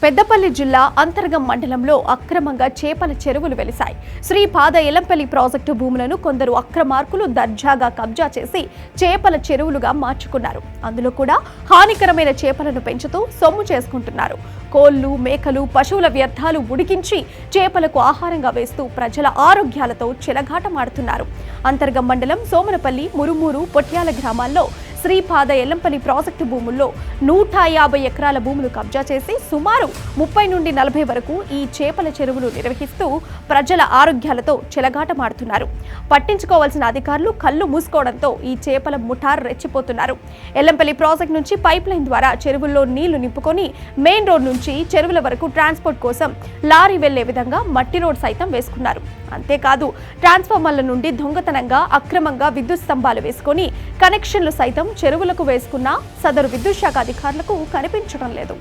పెద్దపల్లి జిల్లా అంతర్గం మండలంలో అక్రమంగా చేపల చెరువులు వెలిశాయి. శ్రీపాద ఎలంపల్లి ప్రాజెక్టు భూములను కొందరు అక్రమార్కులు దర్జాగా కబ్జా చేసి చేపల చెరువులుగా మార్చుకున్నారు. అందులో కూడా హానికరమైన చేపలను పెంచుతూ సొమ్ము చేసుకుంటున్నారు. కోళ్లు, మేకలు, పశువుల వ్యర్థాలు ఉడికించి చేపలకు ఆహారంగా వేస్తూ ప్రజల ఆరోగ్యాలతో చెలగాటమాడుతున్నారు. అంతర్గం మండలం సోమనపల్లి, మురుమూరు, పొట్యాల గ్రామాల్లో శ్రీపాద ఎల్లంపల్లి ప్రాజెక్టు భూముల్లో 150 ఎకరాల భూములు కబ్జా చేసి సుమారు 30 నుండి 40 వరకు ఈ చేపల చెరువులు నిర్వహిస్తూ ప్రజల ఆరోగ్యాలతో చెలగాటమాడుతున్నారు. పట్టించుకోవాల్సిన అధికారులు కళ్ళు మూసుకోవడంతో ఈ చేపల ముఠార్ రెచ్చిపోతున్నారు. ఎల్లంపల్లి ప్రాజెక్టు నుంచి పైప్ లైన్ ద్వారా చెరువుల్లో నీళ్లు నింపుకొని మెయిన్ రోడ్ నుంచి చెరువుల వరకు ట్రాన్స్పోర్ట్ కోసం లారీ వెళ్లే విధంగా మట్టి రోడ్ సైతం వేసుకున్నారు. అంతేకాదు ట్రాన్స్ఫార్మర్ల నుండి దొంగతనంగా అక్రమంగా విద్యుత్ స్తంభాలు వేసుకొని కనెక్షన్లు సైతం చెరువులకు వేసుకున్న సదరు విద్యుత్ శాఖ అధికారులకు కనిపించడం లేదు.